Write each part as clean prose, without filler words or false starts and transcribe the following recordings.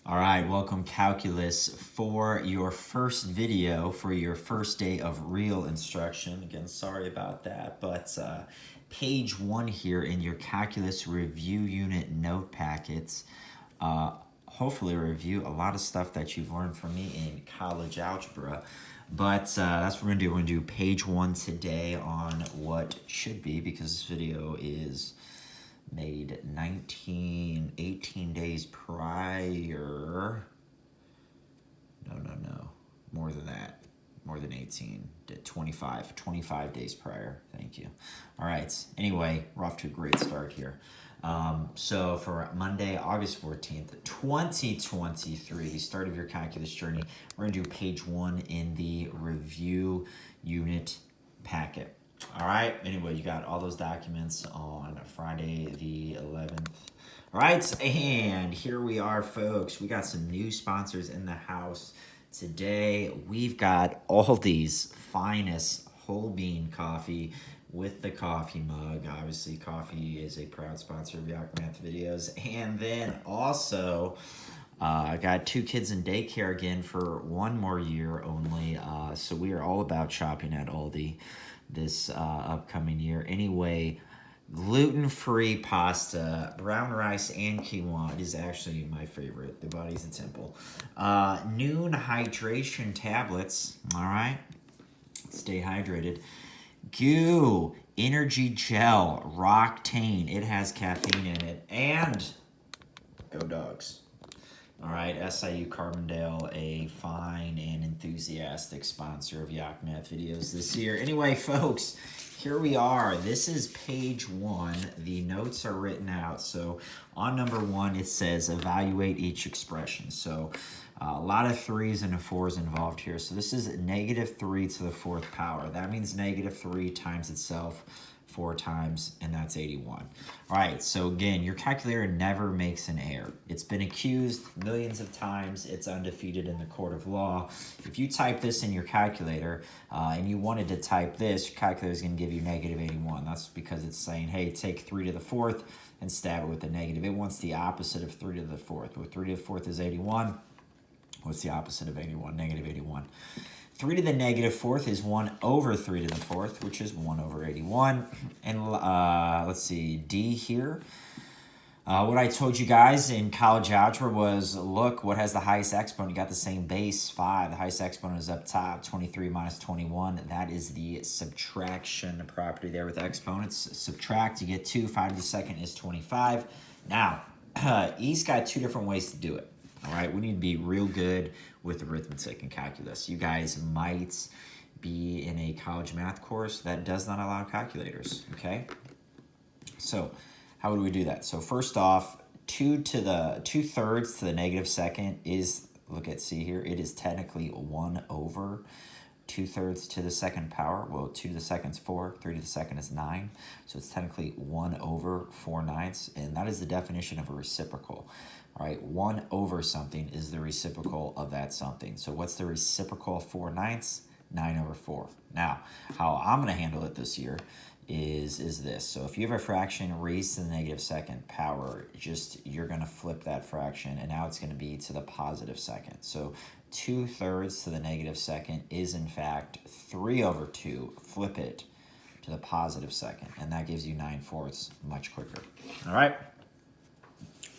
All right, welcome Calculus for your first video for your first day of real instruction. Again, sorry about that, but page 1 here in your Calculus review unit note packets. Hopefully review a lot of stuff that you've learned from me in college algebra. But that's what we're going to do. We're going to do page 1 today on what should be, because this video is made 18 days prior. No, more than that. More than 18, 25 days prior. Thank you. All right, anyway, we're off to a great start here. So for Monday, August 14th, 2023, the start of your calculus journey, we're gonna do page 1 in the review unit packet. All right, anyway, you got all those documents on Friday the 11th. All right, and here we are, folks. We got some new sponsors in the house today. We've got Aldi's finest whole bean coffee with the coffee mug. Obviously, coffee is a proud sponsor of Yak Math videos. And then also, I got 2 kids in daycare again for 1 more year only. So we are all about shopping at Aldi this upcoming year. Anyway, gluten-free pasta, brown rice, and quinoa. It is actually my favorite. The Body's a Temple. Noon hydration tablets. All right. Stay hydrated. Goo energy gel, Roctane. It has caffeine in it. And go Dogs. All right, SIU Carbondale, a fine and enthusiastic sponsor of Yak Math videos this year. Anyway, folks, here we are. This is page 1. The notes are written out. So on number 1, it says evaluate each expression. So a lot of 3's and 4's involved here. So this is -3 to the 4th power. That means -3 times itself 4 times, and that's 81. All right, so again, your calculator never makes an error. It's been accused millions of times. It's undefeated in the court of law. If you type this in your calculator and you wanted to type this, your calculator is going to give you -81. That's because it's saying, hey, take 3 to the 4th and stab it with a negative. It wants the opposite of 3 to the 4th. Well, 3 to the 4th is 81. What's the opposite of 81? -81. 3 to the -4th is 1 over 3 to the 4th, which is 1 over 81. And let's see, D here. What I told you guys in college algebra was, look, what has the highest exponent? You got the same base, 5. The highest exponent is up top, 23 minus 21. That is the subtraction property there with exponents. Subtract, you get 2. 5 to the second is 25. Now, E's got 2 different ways to do it. All right, we need to be real good with arithmetic and calculus. You guys might be in a college math course that does not allow calculators, okay? So how would we do that? So first off, 2/3 to the -2nd is, look at C here, it is technically 1 over 2/3 to the 2nd power. Well, 2 to the 2nd is 4, 3 to the 2nd is 9. So it's technically 1 over 4/9, and that is the definition of a reciprocal. All right, 1 over something is the reciprocal of that something. So what's the reciprocal of 4/9? 9 over 4. Now, how I'm going to handle it this year is this. So if you have a fraction raised to the -2nd power, you're going to flip that fraction, and now it's going to be to the +2nd. So 2/3 to the -2nd is, in fact, 3 over 2. Flip it to the +2nd, and that gives you 9/4 much quicker. All right?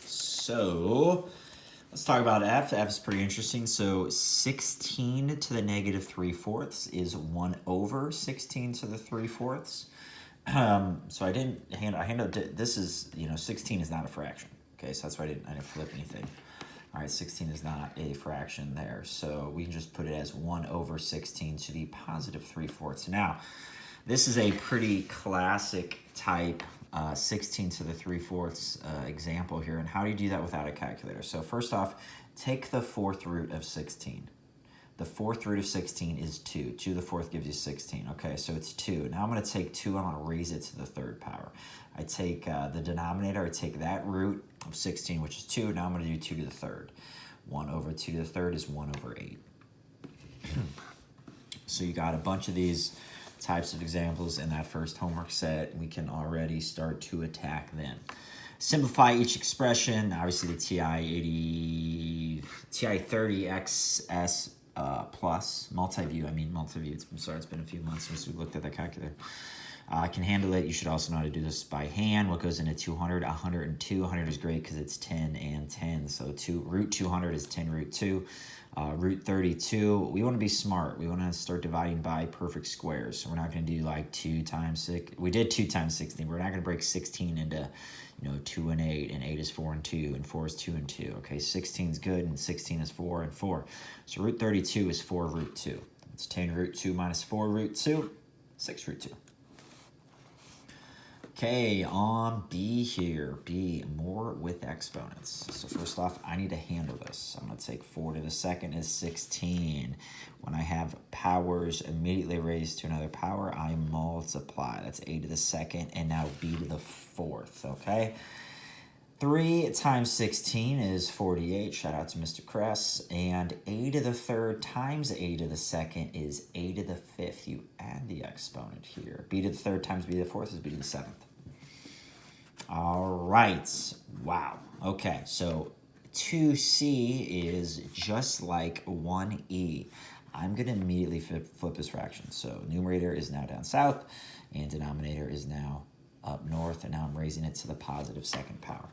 So let's talk about F. F is pretty interesting. So 16 to the -3/4 is 1 over 16 to the 3/4. So I handled this is, 16 is not a fraction. Okay, so that's why I didn't flip anything. All right, 16 is not a fraction there. So we can just put it as 1 over 16 to the +3/4. Now, this is a pretty classic type 16 to the 3/4 example here. And how do you do that without a calculator? So first off, take the 4th root of 16. The 4th root of 16 is 2. 2 to the 4th gives you 16. Okay, so it's 2. Now I'm going to take 2, I'm going to raise it to the 3rd power. I take the denominator, I take that root of 16, which is 2. Now I'm going to do 2 to the 3rd. 1 over 2 to the 3rd is 1 over 8. So you got a bunch of these types of examples in that first homework set. We can already start to attack them. Simplify each expression. Obviously, the TI TI-30XS Plus, multi-view, I'm sorry, it's been a few months since we looked at that calculator. Can handle it. You should also know how to do this by hand. What goes into 200? 102. 100 is great because it's 10 and 10. So root 200 is 10 root 2. Root 32, we want to be smart. We want to start dividing by perfect squares. So we're not going to do like 2 times 6. We did 2 times 16. We're not going to break 16 into, 2 and 8, and 8 is 4 and 2, and 4 is 2 and 2. Okay, 16 is good, and 16 is 4 and 4. So root 32 is 4 root 2. It's 10 root 2 minus 4 root 2, 6 root 2. Okay, on B here. B, more with exponents. So first off, I need to handle this. I'm going to take 4 to the second is 16. When I have powers immediately raised to another power, I multiply. That's a to the second, and now b to the fourth, okay? 3 times 16 is 48. Shout out to Mr. Kress. And a to the third times a to the second is a to the fifth. You add the exponent here. B to the third times b to the fourth is b to the seventh. All right. Wow. Okay, so 2c is just like 1e. I'm going to immediately flip this fraction. So numerator is now down south, and denominator is now up north, and now I'm raising it to the positive second power.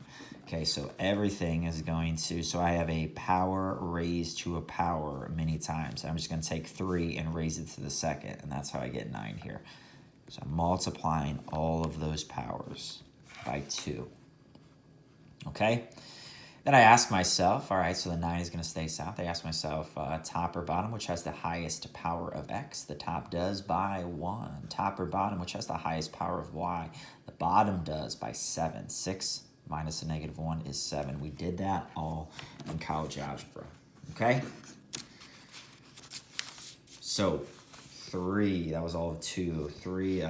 Okay, so everything is going to, so I have a power raised to a power many times. I'm just going to take 3 and raise it to the second, and that's how I get 9 here. So I'm multiplying all of those powers by 2. Okay? Then I ask myself, all right, so the 9 is going to stay south. I ask myself, top or bottom, which has the highest power of x? The top does by 1. Top or bottom, which has the highest power of y? The bottom does by 7. 6 minus a negative 1 is 7. We did that all in college algebra, okay? So 3, that was all of 2. 3,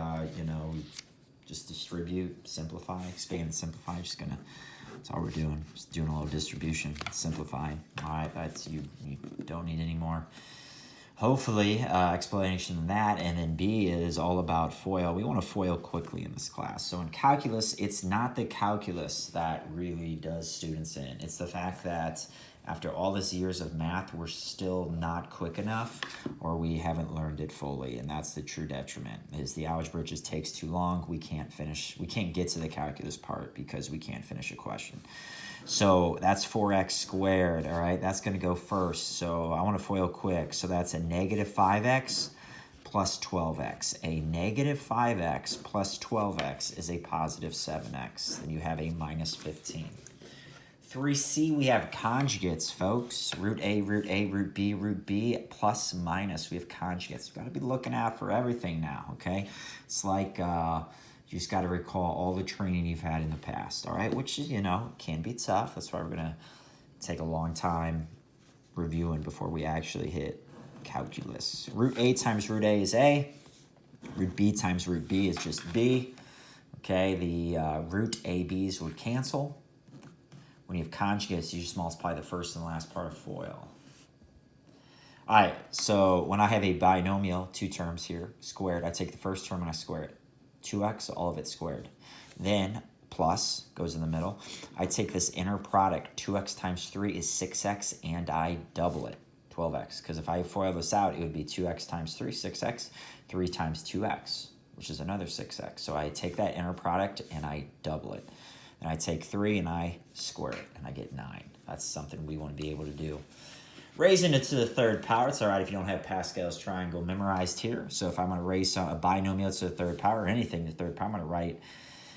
just distribute, simplify, expand, simplify. That's all we're doing. Just doing a little distribution, simplifying. All right, that's you don't need any more. Hopefully, explanation than that. And then B is all about FOIL. We want to FOIL quickly in this class. So in calculus, it's not the calculus that really does students in. It's the fact that after all these years of math, we're still not quick enough, or we haven't learned it fully, and that's the true detriment. Is the algebra just takes too long. We can't get to the calculus part because we can't finish a question. So that's 4x squared, all right? That's going to go first, so I want to FOIL quick. So that's a negative 5x plus 12x. A negative 5x plus 12x is a positive 7x. Then you have a minus 15. 3c, we have conjugates, folks. Root A, root B, plus, minus. We have conjugates. We've got to be looking out for everything now, okay? It's like you just got to recall all the training you've had in the past, all right? Which, can be tough. That's why we're going to take a long time reviewing before we actually hit calculus. Root A times root A is A. Root B times root B is just B. Okay, the root ABs would cancel. When you have conjugates, you just multiply the first and the last part of FOIL. All right, so when I have a binomial, 2 terms here, squared, I take the first term and I square it. 2x, all of it squared. Then plus goes in the middle. I take this inner product, 2x times 3 is 6x, and I double it, 12x. Because if I FOIL this out, it would be 2x times 3, 6x, 3 times 2x, which is another 6x. So I take that inner product and I double it. And I take 3 and I square it, and I get 9. That's something we want to be able to do. Raising it to the third power, it's all right if you don't have Pascal's triangle memorized here. So if I'm going to raise a binomial to the third power, or anything to the third power,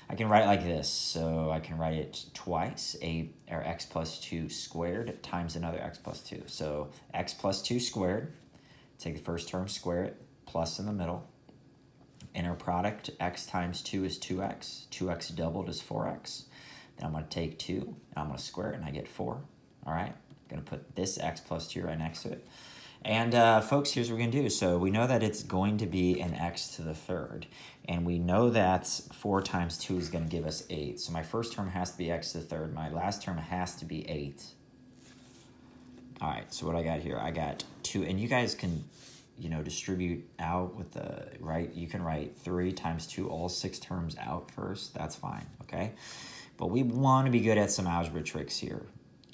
I can write it like this. So I can write it twice, x plus 2 squared times another x plus 2. So x plus 2 squared, take the first term, square it, plus in the middle. Inner product, x times 2 is 2x. 2x doubled is 4x. Then I'm going to take 2, and I'm going to square it, and I get 4. All right? I'm going to put this x plus 2 right next to it. And, folks, here's what we're going to do. So we know that it's going to be an x to the third. And we know that 4 times 2 is going to give us 8. So my first term has to be x to the third. My last term has to be 8. All right, so what I got here, I got 2. And you guys can, distribute out with the, right? You can write 3 times 2, all 6 terms out first. That's fine, okay? But we want to be good at some algebra tricks here.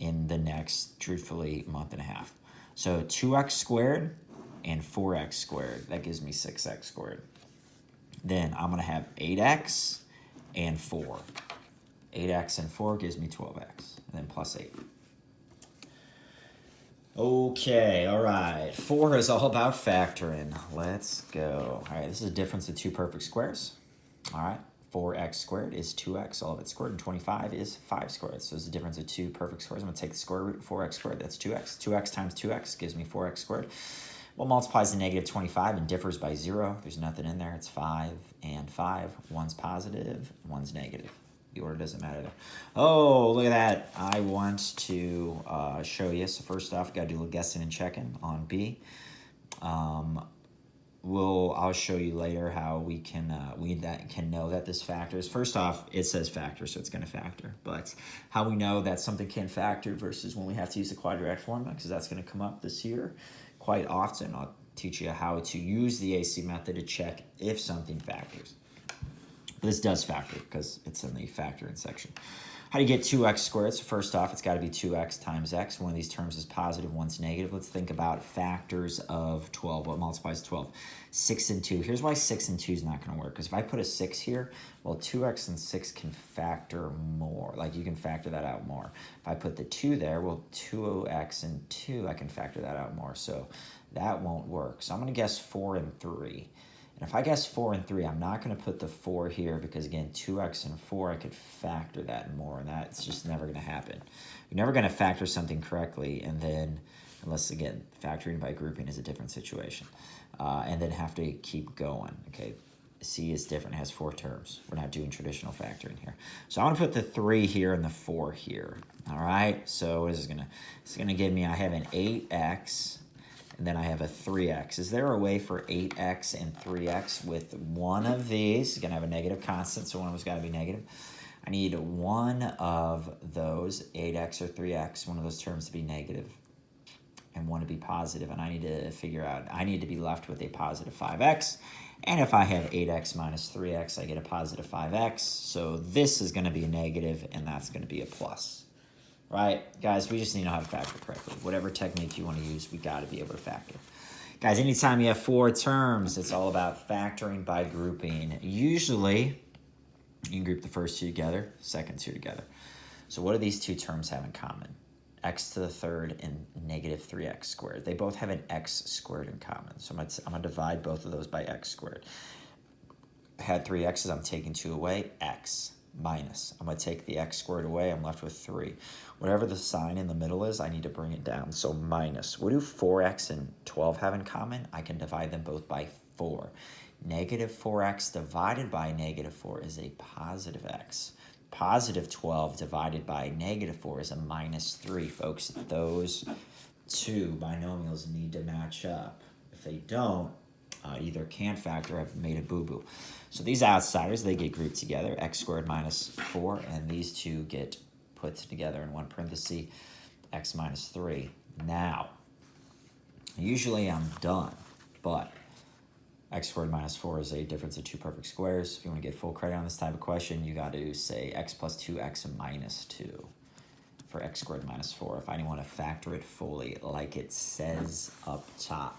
in the next, truthfully, month and a half. So 2x squared and 4x squared. That gives me 6x squared. Then I'm going to have 8x and 4. 8x and 4 gives me 12x. And then plus 8. Okay, all right. 4 is all about factoring. Let's go. All right, this is a difference of two perfect squares. All right, 4x squared is 2x, all of it squared, and 25 is 5 squared. So it's a difference of two perfect squares. I'm going to take the square root of 4x squared. That's 2x. 2x times 2x gives me 4x squared. What multiplies to negative 25 and differs by 0? There's nothing in there. It's 5 and 5. One's positive, one's negative. The order doesn't matter there. Oh, look at that. I want to show you. So first off, got to do a little guessing and checking on B. I'll show you later how we can know that this factors. First off, it says factor, so it's going to factor. But how we know that something can factor versus when we have to use the quadratic formula, because that's going to come up this year quite often. I'll teach you how to use the AC method to check if something factors. This does factor because it's in the factoring section. How do you get 2x squared? So first off, it's got to be 2x times x. One of these terms is positive, one's negative. Let's think about factors of 12. What multiplies 12? 6 and 2. Here's why 6 and 2 is not going to work. Because if I put a 6 here, well, 2x and 6 can factor more. Like, you can factor that out more. If I put the 2 there, well, 2x and 2, I can factor that out more. So that won't work. So I'm going to guess 4 and 3. And if I guess 4 and 3, I'm not going to put the 4 here because, again, 2x and 4, I could factor that more, and that's just never going to happen. You're never going to factor something correctly, and then, unless, again, factoring by grouping is a different situation, and then have to keep going, okay? C is different. It has 4 terms. We're not doing traditional factoring here. So I'm going to put the 3 here and the 4 here, all right? So what is this going to? It's going to give me, I have an 8x, and then I have a 3x. Is there a way for 8x and 3x with one of these? It's going to have a negative constant, so one of them's got to be negative. I need one of those, 8x or 3x, one of those terms to be negative, and one to be positive. And I need to figure out, I need to be left with a positive 5x. And if I have 8x minus 3x, I get a positive 5x. So this is going to be a negative, and that's going to be a plus. Right, guys, we just need to know how to factor correctly. Whatever technique you want to use, we got to be able to factor. Guys, anytime you have 4 terms, it's all about factoring by grouping. Usually, you can group the first 2 together, second 2 together. So what do these 2 terms have in common? X to the third and negative 3x squared. They both have an x squared in common. So I'm going to divide both of those by x squared. I had 3 x's, I'm taking 2 away, x. Minus. I'm going to take the x squared away. I'm left with 3. Whatever the sign in the middle is, I need to bring it down. So minus. What do 4x and 12 have in common? I can divide them both by 4. Negative 4x divided by negative 4 is a positive x. Positive 12 divided by negative 4 is a minus 3. Folks, those 2 binomials need to match up. If they don't, either can't factor, I've made a boo-boo. So these outsiders, they get grouped together, x squared minus 4, and these 2 get put together in one parenthesis, x minus 3. Now, usually I'm done, but x squared minus 4 is a difference of 2 perfect squares. If you want to get full credit on this type of question, you got to say x plus 2x minus 2 for x squared minus 4. If I didn't want to factor it fully like it says up top.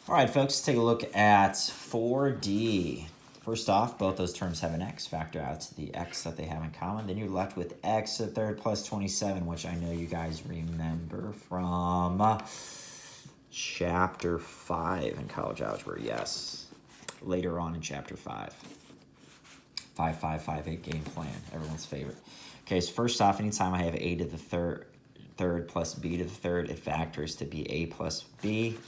All right, folks, let's take a look at 4D. First off, both those terms have an x. Factor out to the x that they have in common. Then you're left with x to the third plus 27, which I know you guys remember from Chapter 5 in college algebra. Yes, later on in Chapter 5. 5-5-5-8 game plan, everyone's favorite. Okay, so first off, anytime I have a to the third plus b to the third, it factors to be a plus b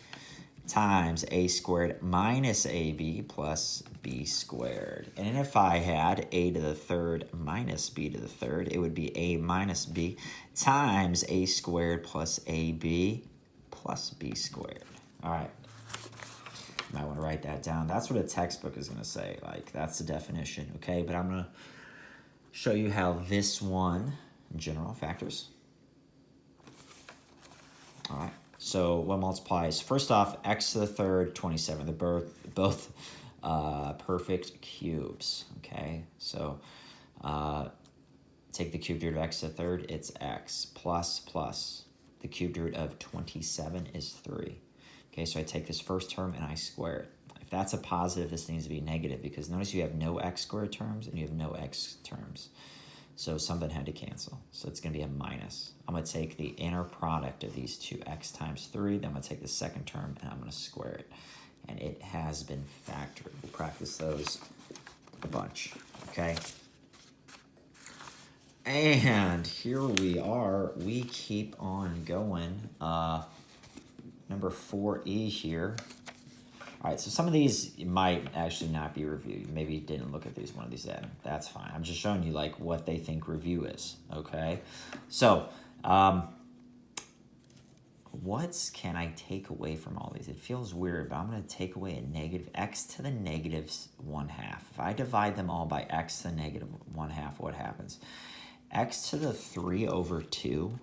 times a squared minus ab plus b squared. And if I had a to the third minus b to the third, it would be a minus b times a squared plus ab plus b squared. All right. You might want to write that down. That's what a textbook is going to say. Like, that's the definition, okay? But I'm going to show you how this one, in general, factors. All right. So what multiplies? First off, x to the third, 27. They're both perfect cubes, okay? So take the cubed root of x to the third, it's x plus the cubed root of 27 is 3. Okay, so I take this first term and I square it. If that's a positive, this needs to be negative because notice you have no x squared terms and you have no x terms. So something had to cancel. So it's going to be a minus. I'm going to take the inner product of these two, x times 3. Then I'm going to take the second term and I'm going to square it. And it has been factored. We'll practice those a bunch. Okay? And here we are. We keep on going. Number 4E here. All right, so some of these might actually not be reviewed. Maybe you didn't look at these, one of these items. That's fine. I'm just showing you like what they think review is, okay? So, what can I take away from all these? It feels weird, but I'm going to take away a negative x to the negative 1/2. If I divide them all by x to the negative 1/2, what happens? X to the 3/2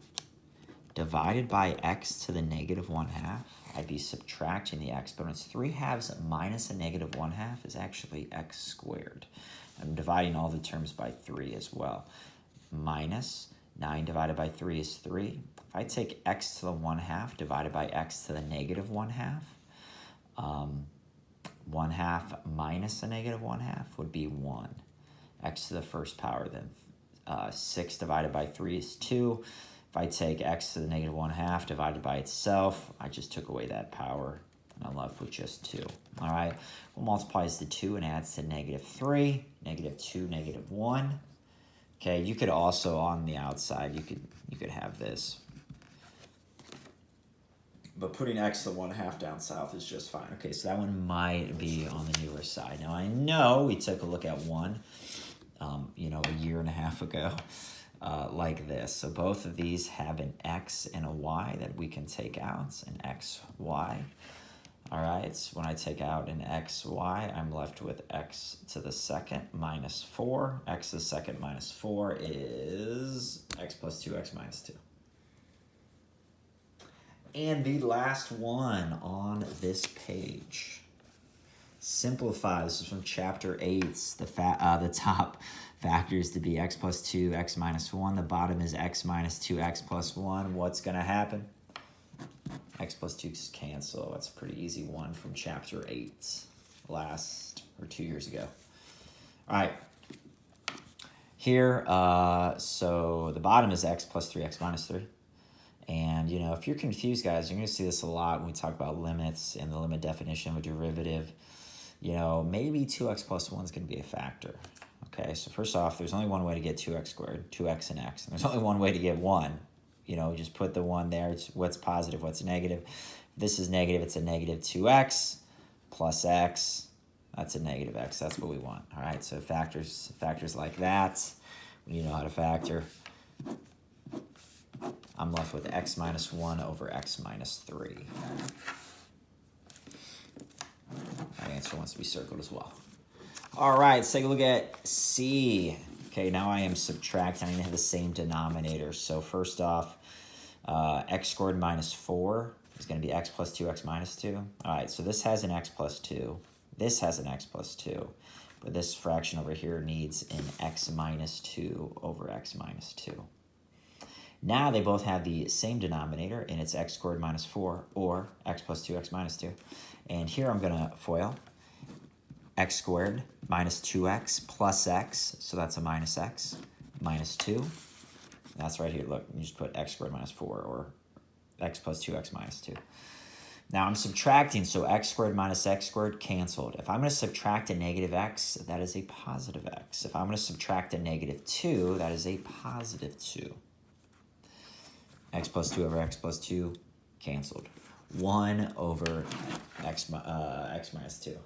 divided by x to the negative 1/2. I'd be subtracting the exponents. 3/2 minus a negative 1/2 is actually x squared. I'm dividing all the terms by 3 as well. Minus 9 divided by 3 is 3. If I take x to the 1/2 divided by x to the negative 1/2, 1/2 minus a negative 1/2 would be 1. X to the first power then. 6 divided by 3 is 2. If I take x to the negative 1/2 divided by itself, I just took away that power, and I'm left with just 2. All right, well, multiplies the 2 and adds to negative 3, negative 2, negative 1. Okay, you could also, on the outside, you could have this. But putting x to the 1/2 down south is just fine. Okay, so that one might be on the newer side. Now, I know we took a look at one, a year and a half ago. Like this. So both of these have an x and a y that we can take out, an x, y. All right, so when I take out an x, y, I'm left with x to the second minus 4. X to the second minus 4 is x plus 2x minus 2. And the last one on this page. Simplify. This is from chapter 8. The top factors to be x plus 2, x minus 1. The bottom is x minus 2, x plus 1. What's going to happen? X plus 2 cancel. That's a pretty easy one from chapter 8 2 years ago. All right. Here, so the bottom is x plus 3, x minus 3. And, if you're confused, guys, you're going to see this a lot when we talk about limits and the limit definition of a derivative. Maybe 2x plus 1 is going to be a factor. Okay, so first off, there's only one way to get 2x squared, 2x and x. And there's only one way to get 1. Just put the 1 there. It's what's positive, what's negative. If this is negative, it's a negative 2x plus x. That's a negative x. That's what we want. All right, so factors like that. When you know how to factor, I'm left with x minus 1 over x minus 3. My answer wants to be circled as well. All right, let's take a look at C. Okay, now I am subtracting. I need to have the same denominator. So first off, x squared minus 4 is going to be x plus 2, x minus 2. All right, so this has an x plus 2. This has an x plus 2. But this fraction over here needs an x minus 2 over x minus 2. Now they both have the same denominator, and it's x squared minus 4 or x plus 2, x minus 2. And here I'm going to FOIL. X squared minus 2x plus x, so that's a minus x, minus 2. That's right here. Look, you just put x squared minus 4 or x plus 2x minus 2. Now I'm subtracting, so x squared minus x squared canceled. If I'm going to subtract a negative x, that is a positive x. If I'm going to subtract a negative 2, that is a positive 2. X plus 2 over x plus 2 canceled. 1 over x minus 2.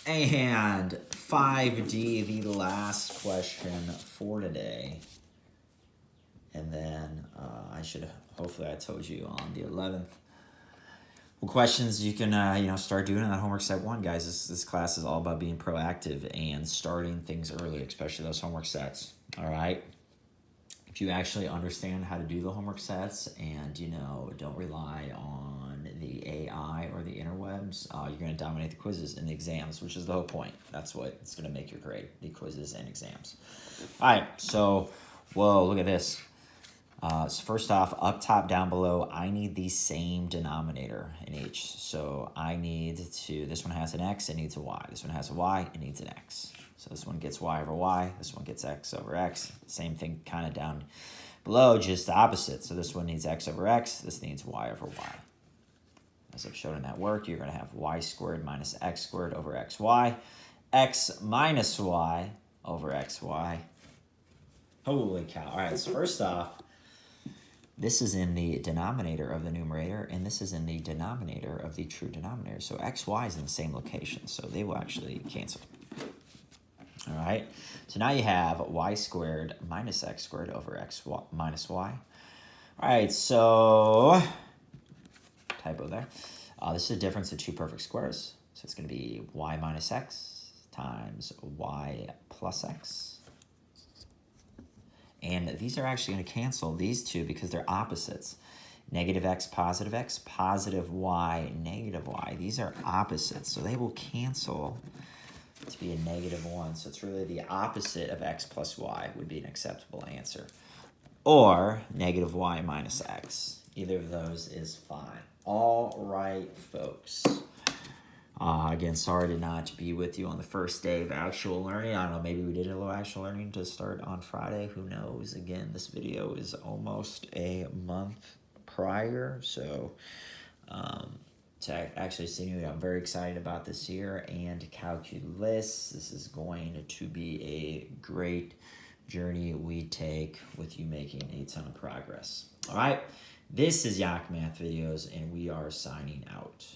And 5D, the last question for today. And then hopefully I told you on the 11th. Well, questions you can, start doing on homework set 1, guys. This class is all about being proactive and starting things early, especially those homework sets. All right. If you actually understand how to do the homework sets and, don't rely on the AI or the interwebs, you're going to dominate the quizzes and the exams, which is the whole point. That's what's going to make your grade, the quizzes and exams. All right, so, whoa, look at this. So first off, up top, down below, I need the same denominator in each. So I need to, this one has an x, it needs a y. This one has a y, it needs an x. So this one gets y over y, this one gets x over x. Same thing kind of down below, just the opposite. So this one needs x over x, this needs y over y. As I've shown in that work, you're going to have y squared minus x squared over xy, x minus y over xy. Holy cow. All right, so first off, this is in the denominator of the numerator, and this is in the denominator of the true denominator. So xy is in the same location, so they will actually cancel. All right, so now you have y squared minus x squared over x minus y. All right, so typo there. This is the difference of two perfect squares. So it's going to be y minus x times y plus x. And these are actually going to cancel these two because they're opposites. Negative x, positive y, negative y. These are opposites, so they will cancel to be a -1. So it's really the opposite of x plus y would be an acceptable answer. Or negative y minus x. Either of those is fine. All right, folks. Again, sorry to not be with you on the first day of actual learning. I don't know, maybe we did a little actual learning to start on Friday. Who knows? Again, this video is almost a month prior. So to actually see you, I'm very excited about this year and calculus. This is going to be a great journey we take with you making a ton of progress. All right, this is Yak Math Videos, and we are signing out.